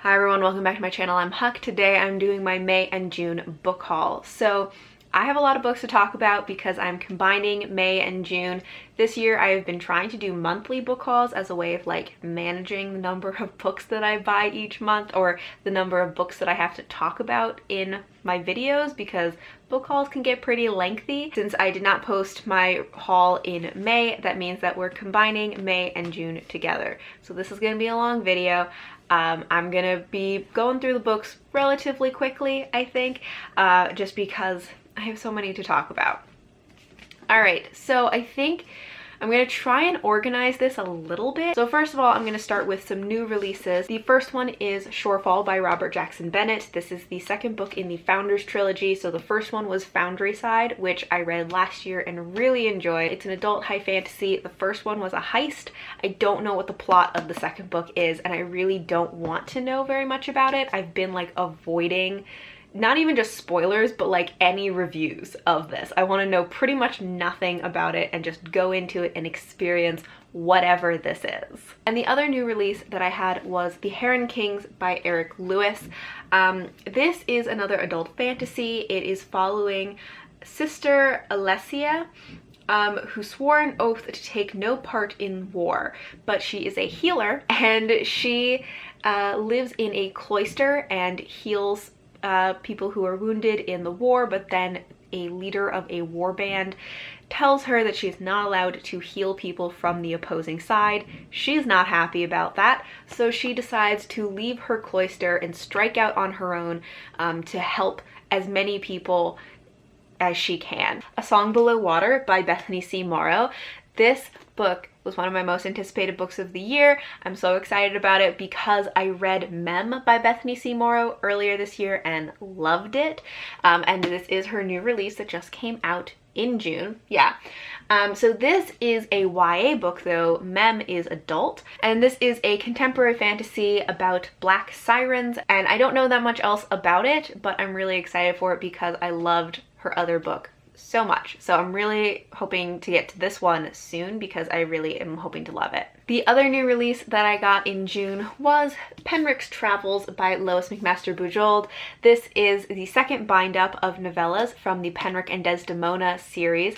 Hi everyone, welcome back to my channel. I'm Huck. Today I'm doing my May and June book haul. So I have a lot of books to talk about because I'm combining May and June. This year I have been trying to do monthly book hauls as a way of like managing the number of books that I buy each month, or the number of books that I have to talk about in my videos, because book hauls can get pretty lengthy. Since I did not post my haul in May, that means that we're combining May and June together. So this is going to be a long video. I'm gonna be going through the books relatively quickly, I think, just because I have so many to talk about. Alright, so I think I'm going to try and organize this a little bit. So first of all, I'm going to start with some new releases. The first one is Shorefall by Robert Jackson Bennett. This is the second book in the Founders trilogy. So the first one was Foundry Side, which I read last year and really enjoyed. It's an adult high fantasy. The first one was a heist. I don't know what the plot of the second book is, and I really don't want to know very much about it. I've been like avoiding not even just spoilers, but like any reviews of this. I want to know pretty much nothing about it and just go into it and experience whatever this is. And the other new release that I had was The Heron Kings by Eric Lewis. This is another adult fantasy. It is following Sister Alessia, who swore an oath to take no part in war, but she is a healer, and she lives in a cloister and heals people who are wounded in the war, but then a leader of a war band tells her that she's not allowed to heal people from the opposing side. She's not happy about that, so she decides to leave her cloister and strike out on her own to help as many people as she can. A Song Below Water by Bethany C. Morrow. This book was one of my most anticipated books of the year. I'm so excited about it because I read Mem by Bethany C. Morrow earlier this year and loved it. And this is her new release that just came out in June. Yeah. So this is a YA book though. Mem is adult, and this is a contemporary fantasy about black sirens, and I don't know that much else about it, but I'm really excited for it because I loved her other book so much. So I'm really hoping to get to this one soon because I really am hoping to love it. The other new release that I got in June was Penrick's Travels by Lois McMaster Bujold. This is the second bind-up of novellas from the Penrick and Desdemona series.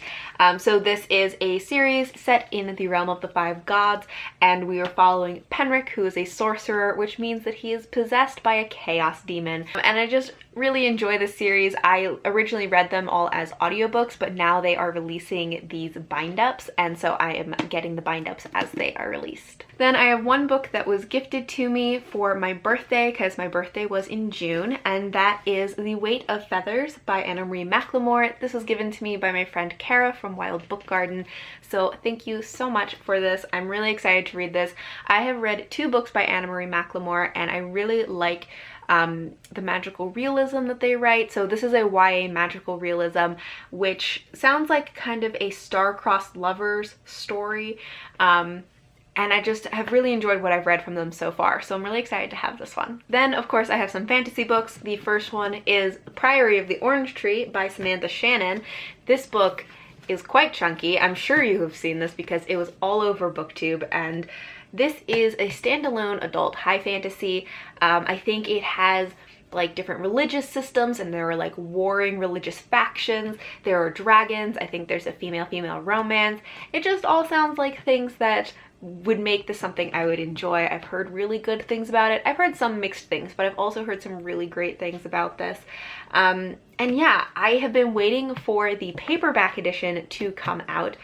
So this is a series set in the realm of the five gods, and we are following Penrick, who is a sorcerer, which means that he is possessed by a chaos demon. And I just really enjoy this series. I originally read them all as audiobooks, but now they are releasing these bind-ups, and so I am getting the bind-ups as they are released. Then I have one book that was gifted to me for my birthday, because my birthday was in June, and that is The Weight of Feathers by Anna Marie McLemore. This was given to me by my friend Kara from Wild Book Garden, so thank you so much for this. I'm really excited to read this. I have read 2 books by Anna Marie McLemore, and I really like the magical realism that they write. So this is a YA magical realism, which sounds like kind of a star-crossed lovers story. And I just have really enjoyed what I've read from them so far, so I'm really excited to have this one. Then, of course, I have some fantasy books. The first one is Priory of the Orange Tree by Samantha Shannon. This book is quite chunky. I'm sure you have seen this because it was all over BookTube, and this is a standalone adult high fantasy. I think it has like different religious systems, and there are like warring religious factions. There are dragons. I think there's a female-female romance. It just all sounds like things that would make this something I would enjoy. I've heard really good things about it. I've heard some mixed things, but I've also heard some really great things about this. And yeah, I have been waiting for the paperback edition to come out,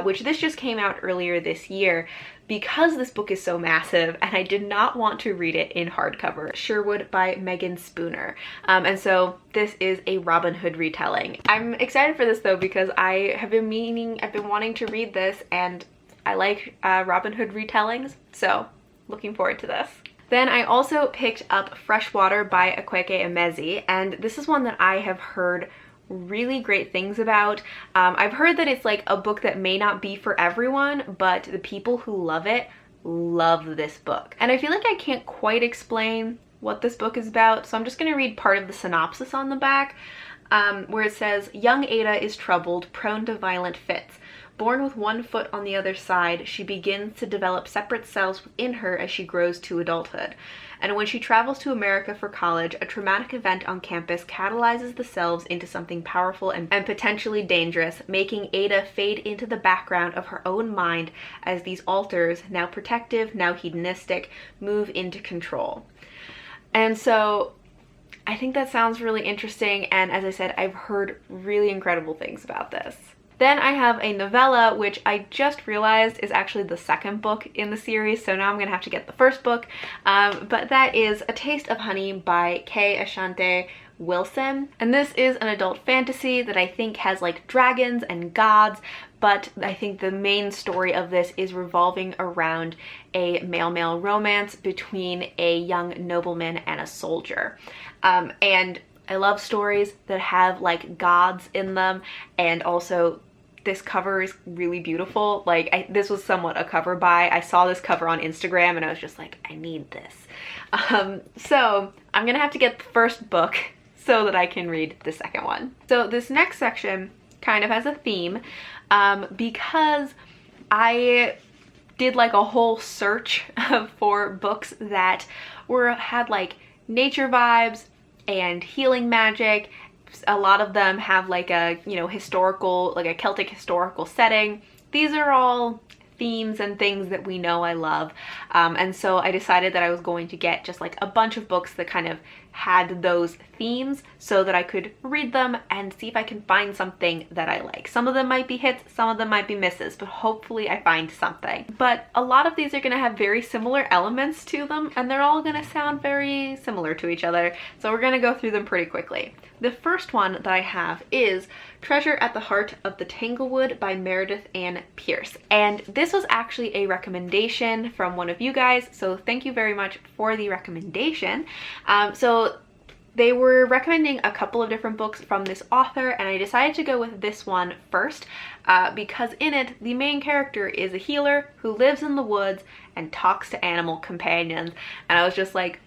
which this just came out earlier this year, because this book is so massive and I did not want to read it in hardcover. Sherwood by Megan Spooner. And so this is a Robin Hood retelling. I'm excited for this though because I've been wanting to read this, and I like Robin Hood retellings, so looking forward to this. Then I also picked up Freshwater by Akwaeke Emezi, and this is one that I have heard really great things about. I've heard that it's like a book that may not be for everyone, but the people who love it love this book. And I feel like I can't quite explain what this book is about, so I'm just going to read part of the synopsis on the back, where it says, young Ada is troubled, prone to violent fits. Born with one foot on the other side, she begins to develop separate cells within her as she grows to adulthood. and when she travels to America for college, a traumatic event on campus catalyzes the selves into something powerful and potentially dangerous, making Ada fade into the background of her own mind as these alters, now protective, now hedonistic, move into control. And so I think that sounds really interesting, and as I said, I've heard really incredible things about this. Then I have a novella, which I just realized is actually the second book in the series, so now I'm gonna have to get the first book, but that is A Taste of Honey by Kay Ashante Wilson. And this is an adult fantasy that I think has like dragons and gods, but I think the main story of this is revolving around a male-male romance between a young nobleman and a soldier. And I love stories that have like gods in them, and also this cover is really beautiful. Like this was somewhat a cover buy. I saw this cover on Instagram and I was just like, I need this. So I'm gonna have to get the first book so that I can read the second one. So this next section kind of has a theme, because I did like a whole search for books that had like nature vibes and healing magic. A lot of them have like a, you know, historical, like a Celtic historical setting. These are all themes and things that we know I love. And so I decided that I was going to get just like a bunch of books that kind of had those themes so that I could read them and see if I can find something that I like. Some of them might be hits, some of them might be misses, but hopefully I find something. But a lot of these are going to have very similar elements to them, and they're all going to sound very similar to each other. So we're going to go through them pretty quickly. The first one that I have is Treasure at the Heart of the Tanglewood by Meredith Ann Pierce. And this was actually a recommendation from one of you guys, so thank you very much for the recommendation. So they were recommending a couple of different books from this author, and I decided to go with this one first because in it, the main character is a healer who lives in the woods and talks to animal companions. And I was just like,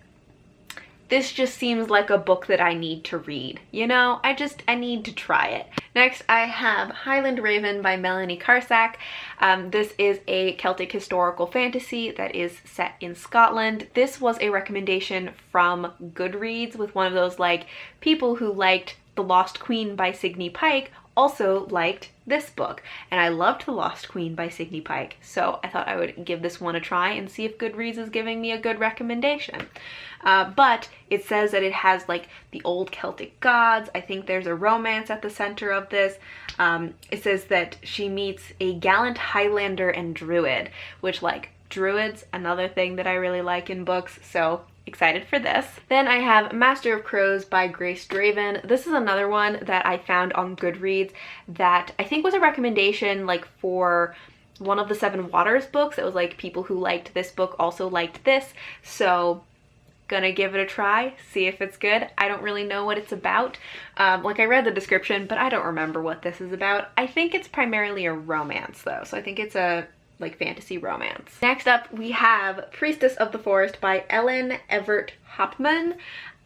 this just seems like a book that I need to read, you know? I need to try it. Next, I have Highland Raven by Melanie Carsack. This is a Celtic historical fantasy that is set in Scotland. This was a recommendation from Goodreads, with one of those like people who liked The Lost Queen by Signe Pike also liked this book, and I loved The Lost Queen by Signe Pike, so I thought I would give this one a try and see if Goodreads is giving me a good recommendation. But it says that it has like the old Celtic gods. I think there's a romance at the center of this. It says that she meets a gallant Highlander and druid, which like druids, another thing that I really like in books, so excited for this. Then I have Master of Crows by Grace Draven. This is another one that I found on Goodreads that I think was a recommendation like for one of the Seven Waters books. It was like people who liked this book also liked this, so gonna give it a try, see if it's good. I don't really know what it's about. Like I read the description, but I don't remember what this is about. I think it's primarily a romance though, so I think it's a like fantasy romance. Next up we have Priestess of the Forest by Ellen Everett Hopman.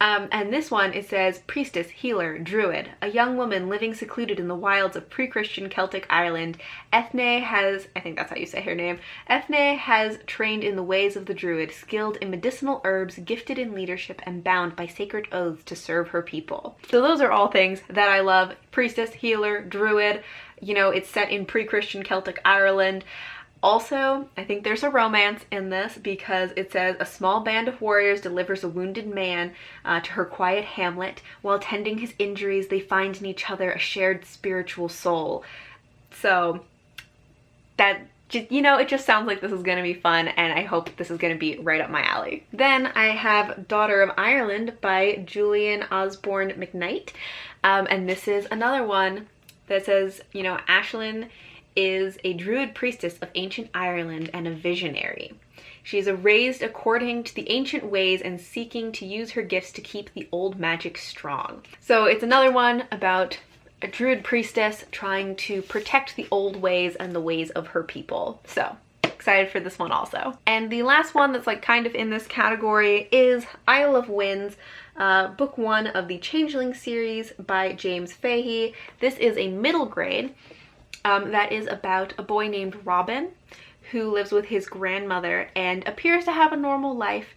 And this one, it says, priestess, healer, druid, a young woman living secluded in the wilds of pre-Christian Celtic Ireland. Ethne has, I think that's how you say her name, Ethne has trained in the ways of the druid, skilled in medicinal herbs, gifted in leadership, and bound by sacred oaths to serve her people. So those are all things that I love. Priestess, healer, druid, you know, it's set in pre-Christian Celtic Ireland. Also, I think there's a romance in this because it says a small band of warriors delivers a wounded man to her quiet hamlet. While tending his injuries, they find in each other a shared spiritual soul. So that, you know, it just sounds like this is going to be fun, and I hope this is going to be right up my alley. Then I have Daughter of Ireland by Julian Osborne McKnight. And this is another one that says, you know, Aisling is a druid priestess of ancient Ireland and a visionary. She is raised according to the ancient ways and seeking to use her gifts to keep the old magic strong. So it's another one about a druid priestess trying to protect the old ways and the ways of her people. So excited for this one also. And the last one that's like kind of in this category is Isle of Winds, book 1 of the Changeling series by James Fahey. This is a middle grade that is about a boy named Robin who lives with his grandmother and appears to have a normal life,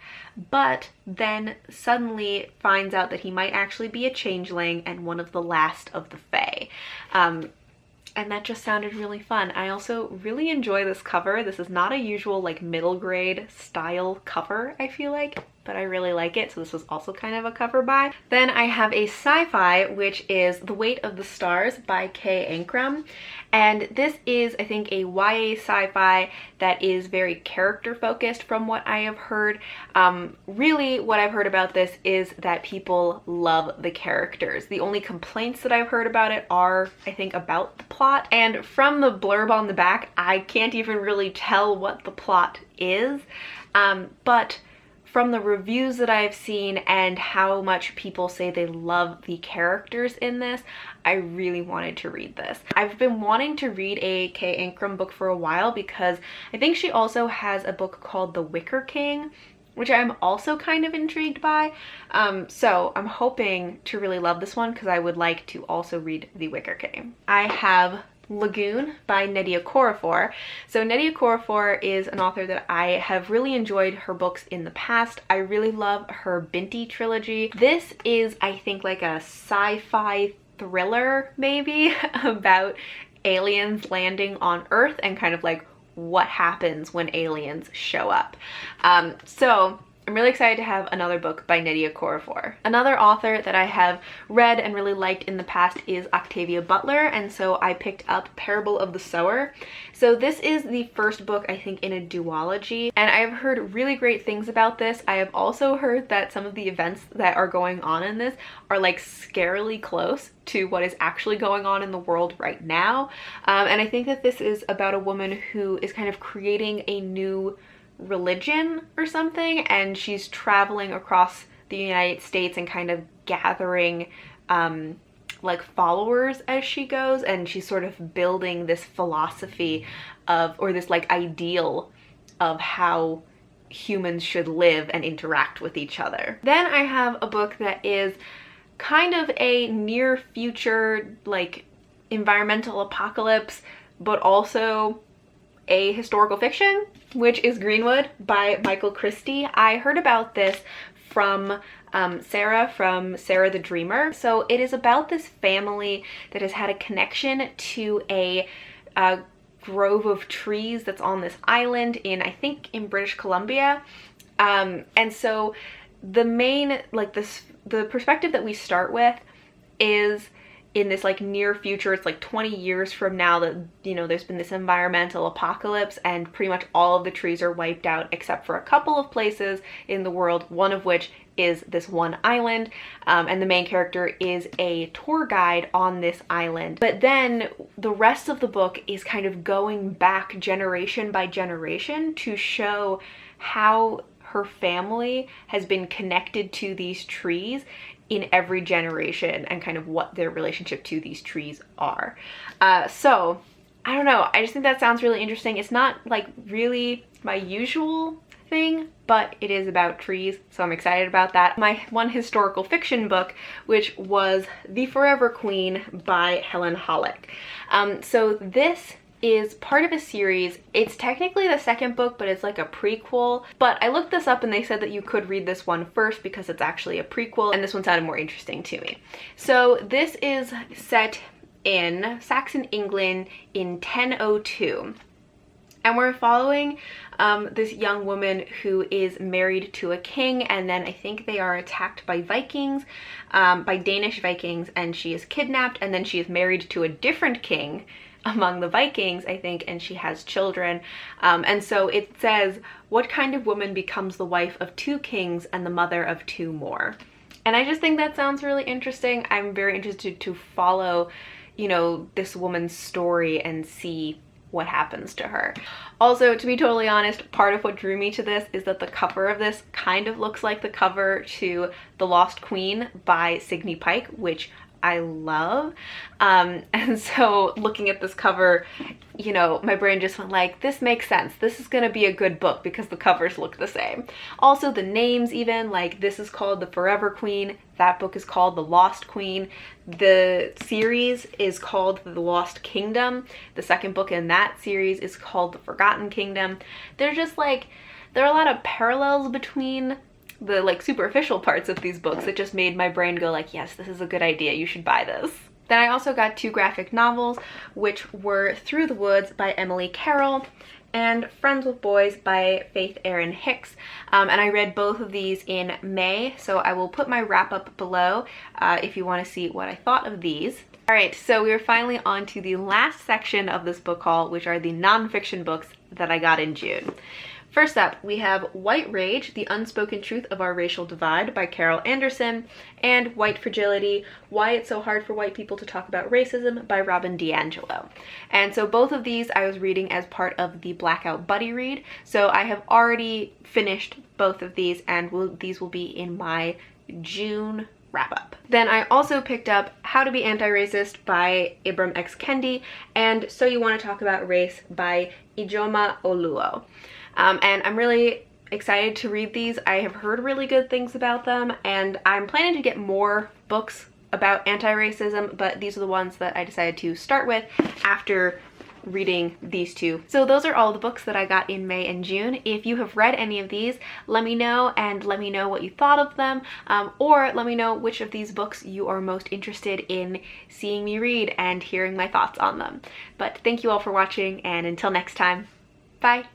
but then suddenly finds out that he might actually be a changeling and one of the last of the Fae. And that just sounded really fun. I also really enjoy this cover. This is not a usual like middle grade style cover, I feel like, but I really like it. So this was also kind of a cover buy. Then I have a sci-fi, which is The Weight of the Stars by Kay Ankrum. And this is, I think, a YA sci-fi that is very character focused from what I have heard. Really what I've heard about this is that people love the characters. The only complaints that I've heard about it are, I think, about the plot. And from the blurb on the back, I can't even really tell what the plot is. But from the reviews that I've seen and how much people say they love the characters in this, I really wanted to read this. I've been wanting to read a Kay Ankrum book for a while because I think she also has a book called The Wicker King, which I'm also kind of intrigued by. So I'm hoping to really love this one because I would like to also read The Wicker King. I have Lagoon by Nnedi Okorafor. So Nnedi Okorafor is an author that I have really enjoyed her books in the past. I really love her Binti trilogy. This is, I think, like a sci-fi thriller maybe about aliens landing on Earth and kind of like what happens when aliens show up. So I'm really excited to have another book by Nnedi Okorafor. Another author that I have read and really liked in the past is Octavia Butler, and so I picked up Parable of the Sower. So this is the first book, I think, in a duology, and I have heard really great things about this. I have also heard that some of the events that are going on in this are like scarily close to what is actually going on in the world right now. And I think that this is about a woman who is kind of creating a new religion or something, and she's traveling across the United States and kind of gathering like followers as she goes, and she's sort of building this philosophy of, or this like ideal of how humans should live and interact with each other. Then I have a book that is kind of a near future like environmental apocalypse, but also a historical fiction, which is Greenwood by Michael Christie. I heard about this from Sara from Sara the Dreamer. So it is about this family that has had a connection to a grove of trees that's on this island in, I think, in British Columbia. And so the main, like the perspective that we start with is in this like near future. It's like 20 years from now that, you know, there's been this environmental apocalypse and pretty much all of the trees are wiped out except for a couple of places in the world, one of which is this one island, and the main character is a tour guide on this island. But then the rest of the book is kind of going back generation by generation to show how her family has been connected to these trees in every generation and kind of what their relationship to these trees are. So I don't know, I just think that sounds really interesting. It's not like really my usual thing, but it is about trees, so I'm excited about that. My one historical fiction book, which was The Forever Queen by Helen Hollick. So this is part of a series. It's technically the second book, but it's like a prequel. But I looked this up and they said that you could read this one first because it's actually a prequel, and this one sounded more interesting to me. So this is set in Saxon England in 1002. And we're following this young woman who is married to a king, and then I think they are attacked by Vikings, by Danish Vikings, and she is kidnapped, and then she is married to a different king among the Vikings, I think, and she has children. And so it says, what kind of woman becomes the wife of two kings and the mother of two more? And I just think that sounds really interesting. I'm very interested to follow, you know, this woman's story and see what happens to her. Also, to be totally honest, part of what drew me to this is that the cover of this kind of looks like the cover to The Lost Queen by Signe Pike, which I love. And so looking at this cover, you know, my brain just went like, this makes sense. This is gonna be a good book because the covers look the same. Also the names even, like this is called The Forever Queen, that book is called The Lost Queen, the series is called The Lost Kingdom, the second book in that series is called The Forgotten Kingdom. They're just like, there are a lot of parallels between the like superficial parts of these books that just made my brain go like, yes, this is a good idea, you should buy this. Then I also got 2 graphic novels, which were Through the Woods by Emily Carroll and Friends with Boys by Faith Erin Hicks. And I read both of these in May, so I will put my wrap up below if you want to see what I thought of these. Alright, so we are finally on to the last section of this book haul, which are the nonfiction books that I got in June. First up, we have White Rage, The Unspoken Truth of Our Racial Divide by Carol Anderson, and White Fragility, Why It's So Hard for White People to Talk About Racism by Robin DiAngelo. And so both of these I was reading as part of the Blackout Buddy Read, so I have already finished both of these, and these will be in my June wrap up. Then I also picked up How to Be Anti-Racist by Ibram X. Kendi and So You Want to Talk About Race by Ijoma Oluo. And I'm really excited to read these. I have heard really good things about them, and I'm planning to get more books about anti-racism, but these are the ones that I decided to start with after reading these 2. So those are all the books that I got in May and June. If you have read any of these, let me know, and let me know what you thought of them, or let me know which of these books you are most interested in seeing me read and hearing my thoughts on them. But thank you all for watching, and until next time, bye!